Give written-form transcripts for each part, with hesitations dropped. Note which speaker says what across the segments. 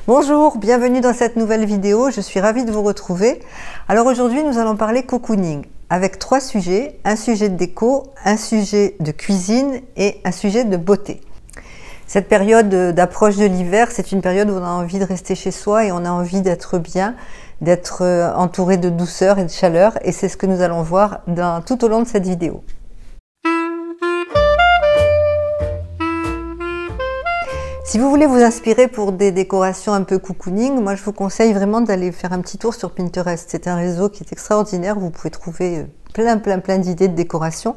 Speaker 1: Bonjour, bienvenue dans cette nouvelle vidéo, je suis ravie de vous retrouver. Alors aujourd'hui nous allons parler cocooning avec trois sujets, un sujet de déco, un sujet de cuisine et un sujet de beauté. Cette période d'approche de l'hiver, c'est une période où on a envie de rester chez soi et on a envie d'être bien, d'être entouré de douceur et de chaleur, et c'est ce que nous allons voir tout au long de cette vidéo. Si vous voulez vous inspirer pour des décorations un peu cocooning, moi je vous conseille vraiment d'aller faire un petit tour sur Pinterest. C'est un réseau qui est extraordinaire, vous pouvez trouver plein d'idées de décoration,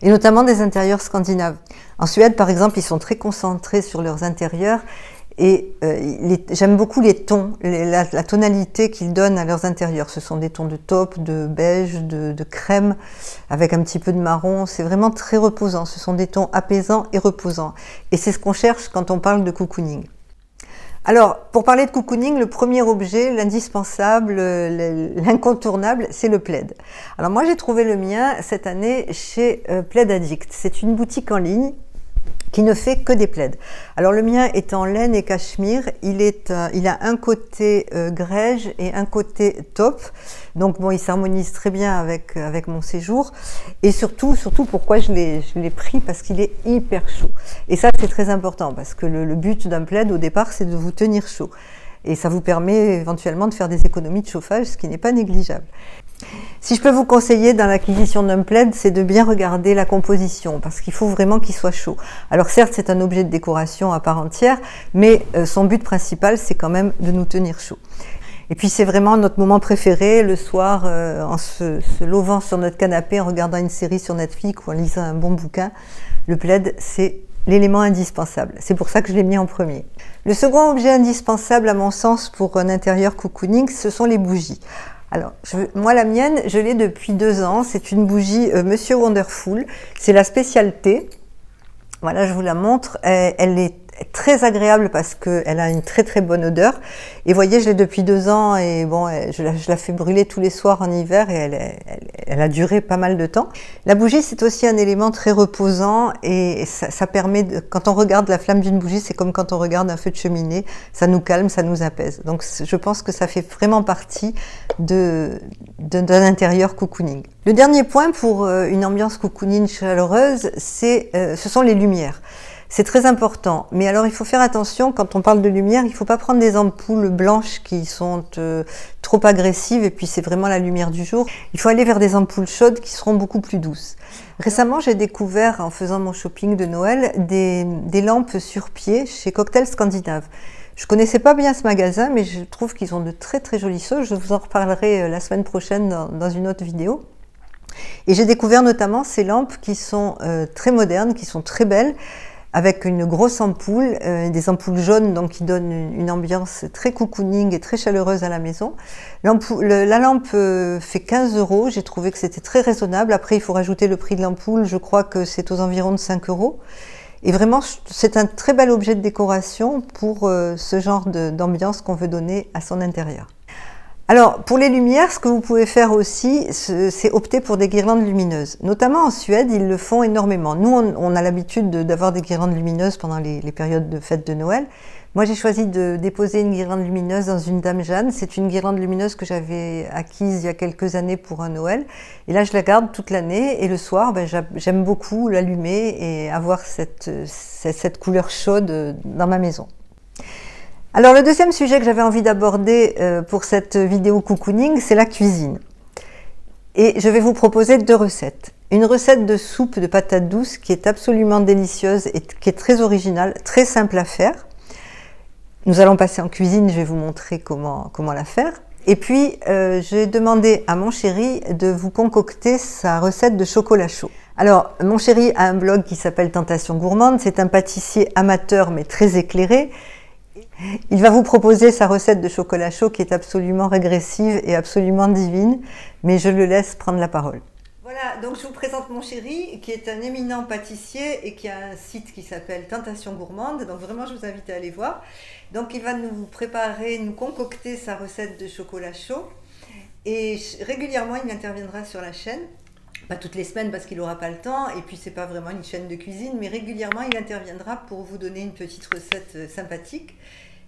Speaker 1: et notamment des intérieurs scandinaves. En Suède par exemple, ils sont très concentrés sur leurs intérieurs, et j'aime beaucoup les tons, la tonalité qu'ils donnent à leurs intérieurs. Ce sont des tons de taupe, de beige, de crème, avec un petit peu de marron. C'est vraiment très reposant. Ce sont des tons apaisants et reposants. Et c'est ce qu'on cherche quand on parle de cocooning. Alors, pour parler de cocooning, le premier objet, l'indispensable, l'incontournable, c'est le plaid. Alors moi, j'ai trouvé le mien cette année chez Plaid Addict. C'est une boutique en ligne qui ne fait que des plaids. Alors le mien est en laine et cachemire, il a un côté grège et un côté taupe, donc bon, il s'harmonise très bien avec mon séjour, et surtout pourquoi je l'ai pris, parce qu'il est hyper chaud. Et ça c'est très important, parce que le but d'un plaid au départ c'est de vous tenir chaud, et ça vous permet éventuellement de faire des économies de chauffage, ce qui n'est pas négligeable. Si je peux vous conseiller dans l'acquisition d'un plaid, c'est de bien regarder la composition, parce qu'il faut vraiment qu'il soit chaud. Alors certes, c'est un objet de décoration à part entière, mais son but principal, c'est quand même de nous tenir chaud. Et puis c'est vraiment notre moment préféré, le soir, en se levant sur notre canapé, en regardant une série sur Netflix ou en lisant un bon bouquin. Le plaid, c'est l'élément indispensable. C'est pour ça que je l'ai mis en premier. Le second objet indispensable, à mon sens, pour un intérieur cocooning, ce sont les bougies. Alors, moi la mienne, je l'ai depuis 2 ans, c'est une bougie Monsieur Wonderful, c'est la spécialité. Voilà, je vous la montre, elle est très agréable parce qu'elle a une très bonne odeur. Et voyez, je l'ai depuis 2 ans et bon, je la fais brûler tous les soirs en hiver et elle a duré pas mal de temps. La bougie, c'est aussi un élément très reposant et ça permet, quand on regarde la flamme d'une bougie, c'est comme quand on regarde un feu de cheminée, ça nous calme, ça nous apaise. Donc je pense que ça fait vraiment partie d'un intérieur cocooning. Le dernier point pour une ambiance cocooning chaleureuse, ce sont les lumières. C'est très important, mais alors il faut faire attention quand on parle de lumière, il ne faut pas prendre des ampoules blanches qui sont trop agressives et puis c'est vraiment la lumière du jour. Il faut aller vers des ampoules chaudes qui seront beaucoup plus douces. Récemment, j'ai découvert en faisant mon shopping de Noël des lampes sur pied chez Cocktail Scandinave. Je connaissais pas bien ce magasin, mais je trouve qu'ils ont de très jolies choses. Je vous en reparlerai la semaine prochaine dans une autre vidéo. Et j'ai découvert notamment ces lampes qui sont très modernes, qui sont très belles, avec une grosse ampoule, des ampoules jaunes donc qui donnent une ambiance très cocooning et très chaleureuse à la maison. La lampe fait 15 €, j'ai trouvé que c'était très raisonnable. Après il faut rajouter le prix de l'ampoule, je crois que c'est aux environs de 5 €. Et vraiment c'est un très bel objet de décoration pour ce genre d'ambiance qu'on veut donner à son intérieur. Alors, pour les lumières, ce que vous pouvez faire aussi, c'est opter pour des guirlandes lumineuses. Notamment en Suède, ils le font énormément. Nous, on a l'habitude d'avoir des guirlandes lumineuses pendant les périodes de fête de Noël. Moi, j'ai choisi de déposer une guirlande lumineuse dans une Dame Jeanne. C'est une guirlande lumineuse que j'avais acquise il y a quelques années pour un Noël. Et là, je la garde toute l'année. Et le soir, j'aime beaucoup l'allumer et avoir cette couleur chaude dans ma maison. Alors le deuxième sujet que j'avais envie d'aborder pour cette vidéo cocooning, c'est la cuisine. Et je vais vous proposer 2 recettes. Une recette de soupe de patates douces qui est absolument délicieuse et qui est très originale, très simple à faire. Nous allons passer en cuisine, je vais vous montrer comment la faire. Et puis j'ai demandé à mon chéri de vous concocter sa recette de chocolat chaud. Alors mon chéri a un blog qui s'appelle Tentation Gourmande, c'est un pâtissier amateur mais très éclairé. Il va vous proposer sa recette de chocolat chaud qui est absolument régressive et absolument divine, mais je le laisse prendre la parole. Voilà, donc je vous présente mon chéri qui est un éminent pâtissier et qui a un site qui s'appelle Tentation Gourmande, donc vraiment je vous invite à aller voir. Donc il va nous préparer, nous concocter sa recette de chocolat chaud et régulièrement il interviendra sur la chaîne. Pas toutes les semaines parce qu'il n'aura pas le temps, et puis c'est pas vraiment une chaîne de cuisine, mais régulièrement il interviendra pour vous donner une petite recette sympathique.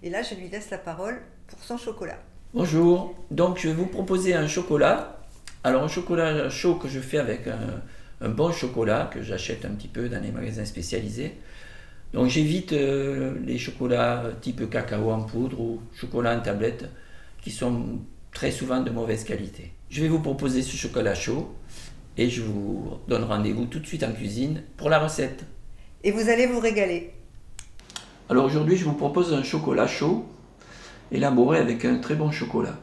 Speaker 1: Et là, je lui laisse la parole pour son chocolat.
Speaker 2: Bonjour, donc je vais vous proposer un chocolat. Alors un chocolat chaud que je fais avec un bon chocolat que j'achète un petit peu dans les magasins spécialisés. Donc j'évite les chocolats type cacao en poudre ou chocolat en tablette qui sont très souvent de mauvaise qualité. Je vais vous proposer ce chocolat chaud et je vous donne rendez-vous tout de suite en cuisine pour la recette.
Speaker 1: Et vous allez vous régaler.
Speaker 2: Alors aujourd'hui je vous propose un chocolat chaud élaboré avec un très bon chocolat.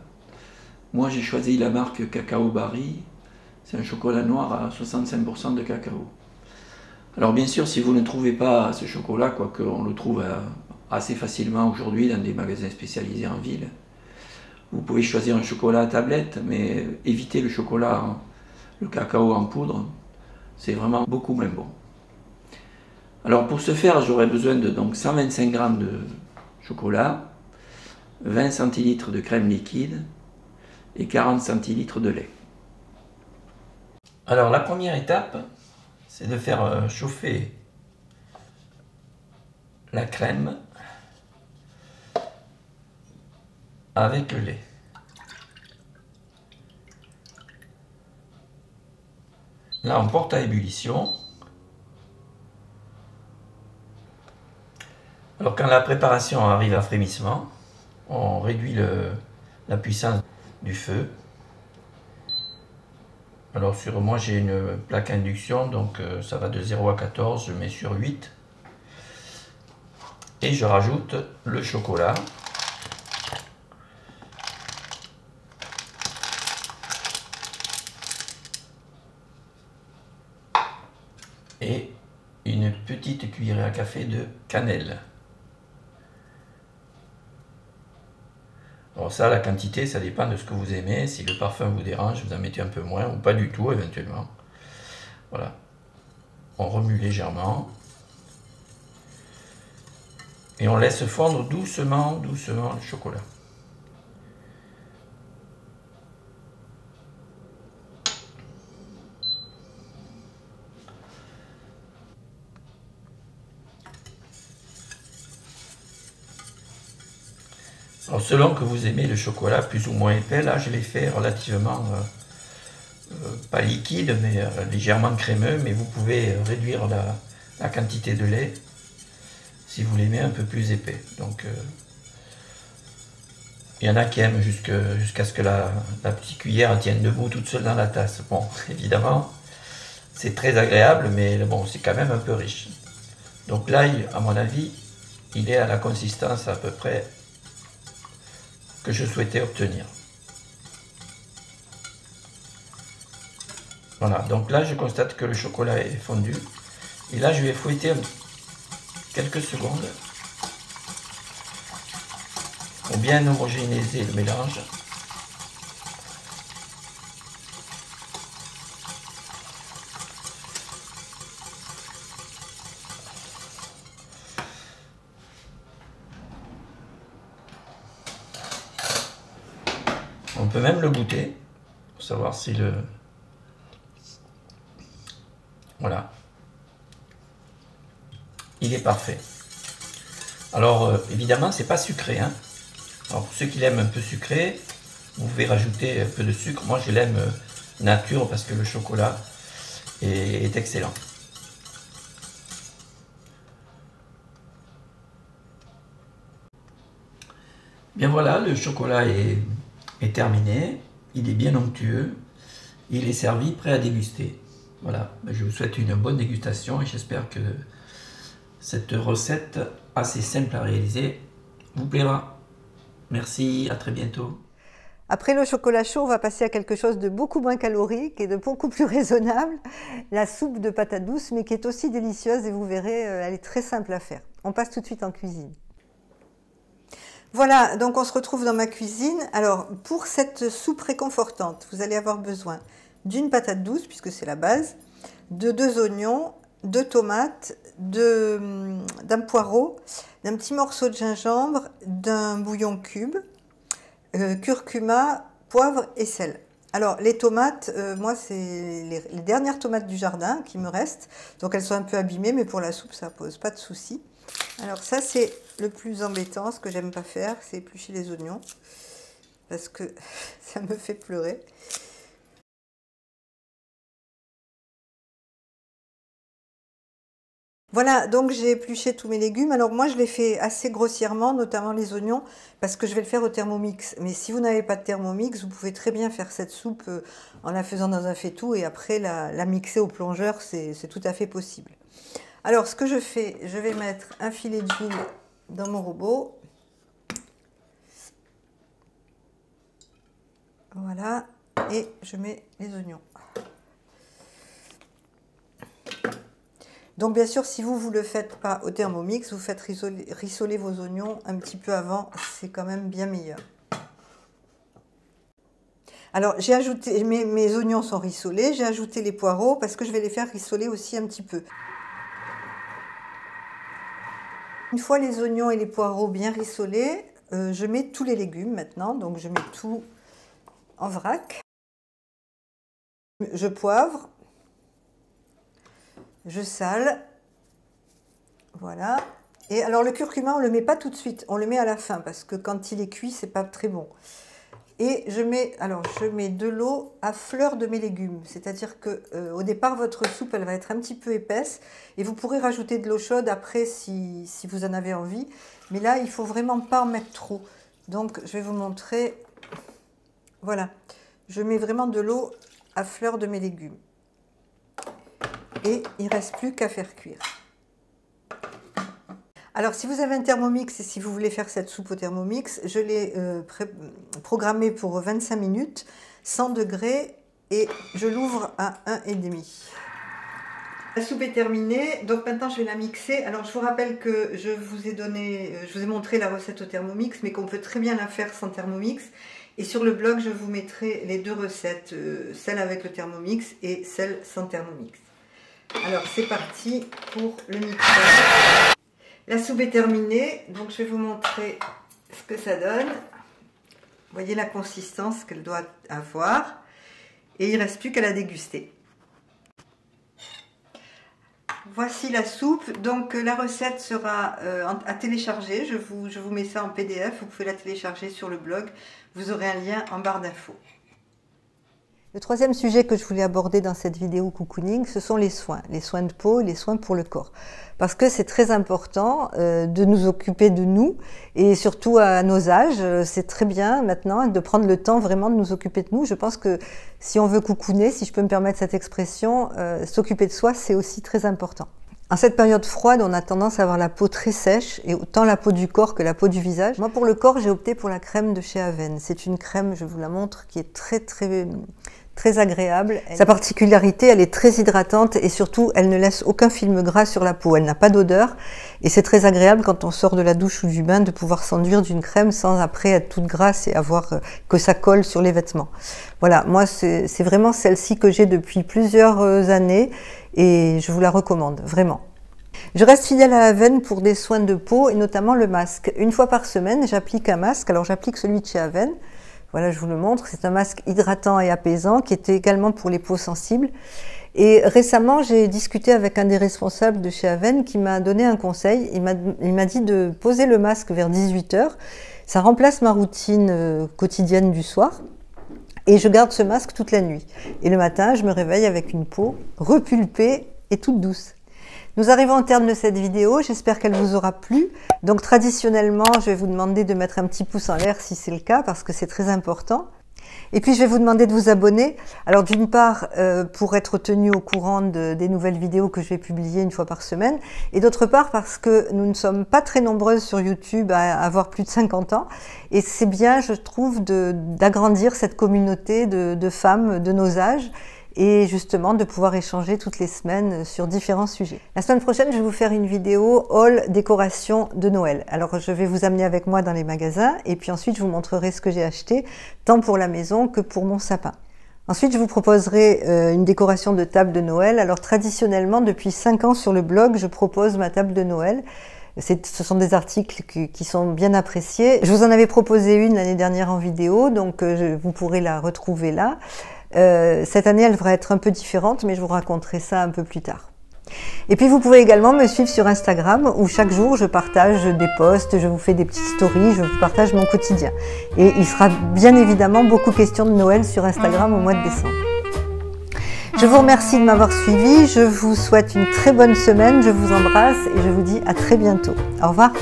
Speaker 2: Moi j'ai choisi la marque Cacao Barry, c'est un chocolat noir à 65% de cacao. Alors bien sûr si vous ne trouvez pas ce chocolat, quoique on le trouve assez facilement aujourd'hui dans des magasins spécialisés en ville, vous pouvez choisir un chocolat à tablette, mais évitez le chocolat, le cacao en poudre, c'est vraiment beaucoup moins bon. Alors pour ce faire j'aurai besoin de donc 125 g de chocolat, 20 centilitres de crème liquide et 40 centilitres de lait. Alors la première étape, c'est de faire chauffer la crème avec le lait. Là on porte à ébullition. Alors quand la préparation arrive à frémissement, on réduit la puissance du feu. Alors sur moi j'ai une plaque induction, donc ça va de 0 à 14, je mets sur 8. Et je rajoute le chocolat. Et une petite cuillerée à café de cannelle. Alors ça, la quantité, ça dépend de ce que vous aimez. Si le parfum vous dérange, vous en mettez un peu moins ou pas du tout éventuellement. Voilà. On remue légèrement. Et on laisse fondre doucement, doucement le chocolat. Alors selon que vous aimez le chocolat plus ou moins épais, là je l'ai fait relativement pas liquide mais légèrement crémeux, mais vous pouvez réduire la quantité de lait si vous l'aimez un peu plus épais. Donc il y en a qui aiment jusqu'à ce que la petite cuillère tienne debout toute seule dans la tasse. Bon, évidemment c'est très agréable, mais bon, c'est quand même un peu riche. Donc là, à mon avis, il est à la consistance à peu près que je souhaitais obtenir. Voilà, donc là je constate que le chocolat est fondu. Et là je vais fouetter quelques secondes pour bien homogénéiser le mélange. On peut même le goûter pour savoir si le... Voilà. Il est parfait. Alors évidemment c'est pas sucré, hein. Alors pour ceux qui l'aiment un peu sucré, vous pouvez rajouter un peu de sucre. Moi je l'aime nature parce que le chocolat est excellent. Bien voilà, le chocolat est terminé, il est bien onctueux, il est servi, prêt à déguster. Voilà, je vous souhaite une bonne dégustation et j'espère que cette recette assez simple à réaliser vous plaira. Merci, à très bientôt.
Speaker 1: Après le chocolat chaud, on va passer à quelque chose de beaucoup moins calorique et de beaucoup plus raisonnable, la soupe de patates douces, mais qui est aussi délicieuse et vous verrez, elle est très simple à faire. On passe tout de suite en cuisine. Voilà, donc on se retrouve dans ma cuisine. Alors, pour cette soupe réconfortante, vous allez avoir besoin d'une patate douce, puisque c'est la base, de 2 oignons, 2 tomates, d'un poireau, d'un petit morceau de gingembre, d'un bouillon cube, curcuma, poivre et sel. Alors, les tomates, moi, c'est les dernières tomates du jardin qui me restent. Donc, elles sont un peu abîmées, mais pour la soupe, ça ne pose pas de souci. Alors, ça, c'est le plus embêtant, ce que j'aime pas faire, c'est éplucher les oignons. Parce que ça me fait pleurer. Voilà, donc j'ai épluché tous mes légumes. Alors moi, je les fais assez grossièrement, notamment les oignons, parce que je vais le faire au Thermomix. Mais si vous n'avez pas de Thermomix, vous pouvez très bien faire cette soupe en la faisant dans un faitout et après la mixer au plongeur, c'est tout à fait possible. Alors, ce que je fais, je vais mettre un filet d'huile dans mon robot. Voilà, et je mets les oignons. Donc bien sûr, si vous ne le faites pas au Thermomix, vous faites rissoler vos oignons un petit peu avant, c'est quand même bien meilleur. Alors j'ai ajouté, mes oignons sont rissolés, j'ai ajouté les poireaux parce que je vais les faire rissoler aussi un petit peu. Une fois les oignons et les poireaux bien rissolés, je mets tous les légumes maintenant, donc je mets tout en vrac. Je poivre. Je sale, voilà. Et alors le curcuma, on ne le met pas tout de suite, on le met à la fin parce que quand il est cuit, c'est pas très bon. Et je mets de l'eau à fleur de mes légumes, c'est-à-dire que au départ votre soupe elle va être un petit peu épaisse et vous pourrez rajouter de l'eau chaude après si vous en avez envie. Mais là, il faut vraiment pas en mettre trop. Donc je vais vous montrer. Voilà, je mets vraiment de l'eau à fleur de mes légumes. Et il ne reste plus qu'à faire cuire. Alors, si vous avez un Thermomix et si vous voulez faire cette soupe au Thermomix, je l'ai programmée pour 25 minutes, 100 degrés, et je l'ouvre à 1,5. La soupe est terminée, donc maintenant je vais la mixer. Alors, je vous rappelle que je vous ai montré la recette au Thermomix, mais qu'on peut très bien la faire sans Thermomix. Et sur le blog, je vous mettrai les deux recettes, celle avec le Thermomix et celle sans Thermomix. Alors c'est parti pour le mixeur. La soupe est terminée, donc je vais vous montrer ce que ça donne. Vous voyez la consistance qu'elle doit avoir. Et il ne reste plus qu'à la déguster. Voici la soupe. Donc la recette sera à télécharger. Je vous mets ça en PDF. Vous pouvez la télécharger sur le blog. Vous aurez un lien en barre d'infos. Le troisième sujet que je voulais aborder dans cette vidéo cocooning, ce sont les soins de peau et les soins pour le corps. Parce que c'est très important de nous occuper de nous et surtout à nos âges, c'est très bien maintenant de prendre le temps vraiment de nous occuper de nous. Je pense que si on veut cocooner, si je peux me permettre cette expression, s'occuper de soi, c'est aussi très important. En cette période froide, on a tendance à avoir la peau très sèche, et autant la peau du corps que la peau du visage. Moi, pour le corps, j'ai opté pour la crème de chez Aven. C'est une crème, je vous la montre, qui est très agréable. Sa particularité, elle est très hydratante et surtout, elle ne laisse aucun film gras sur la peau. Elle n'a pas d'odeur et c'est très agréable quand on sort de la douche ou du bain de pouvoir s'enduire d'une crème sans après être toute grasse et avoir que ça colle sur les vêtements. Voilà, moi, c'est vraiment celle-ci que j'ai depuis plusieurs années et je vous la recommande, vraiment. Je reste fidèle à Aven pour des soins de peau et notamment le masque. Une fois par semaine, j'applique un masque. Alors, j'applique celui de chez Aven. Voilà, je vous le montre. C'est un masque hydratant et apaisant qui est également pour les peaux sensibles. Et récemment, j'ai discuté avec un des responsables de chez Aven qui m'a donné un conseil. Il m'a dit de poser le masque vers 18 h. Ça remplace ma routine quotidienne du soir. Et je garde ce masque toute la nuit. Et le matin, je me réveille avec une peau repulpée et toute douce. Nous arrivons au terme de cette vidéo, j'espère qu'elle vous aura plu. Donc traditionnellement, je vais vous demander de mettre un petit pouce en l'air si c'est le cas, parce que c'est très important. Et puis je vais vous demander de vous abonner. Alors d'une part, pour être tenu au courant des nouvelles vidéos que je vais publier une fois par semaine, et d'autre part parce que nous ne sommes pas très nombreuses sur YouTube à avoir plus de 50 ans, et c'est bien, je trouve, d'agrandir cette communauté de femmes de nos âges, et justement de pouvoir échanger toutes les semaines sur différents sujets. La semaine prochaine, je vais vous faire une vidéo haul décoration de Noël. Alors je vais vous amener avec moi dans les magasins et puis ensuite je vous montrerai ce que j'ai acheté, tant pour la maison que pour mon sapin. Ensuite, je vous proposerai une décoration de table de Noël. Alors traditionnellement, depuis 5 ans sur le blog, je propose ma table de Noël. Ce sont des articles qui sont bien appréciés. Je vous en avais proposé une l'année dernière en vidéo, donc vous pourrez la retrouver là. Cette année, elle devrait être un peu différente, mais je vous raconterai ça un peu plus tard. Et puis vous pouvez également me suivre sur Instagram où chaque jour je partage des posts, je vous fais des petites stories, je vous partage mon quotidien. Et il sera bien évidemment beaucoup question de Noël sur Instagram au mois de décembre. Je vous remercie de m'avoir suivi, je vous souhaite une très bonne semaine, je vous embrasse et je vous dis à très bientôt. Au revoir.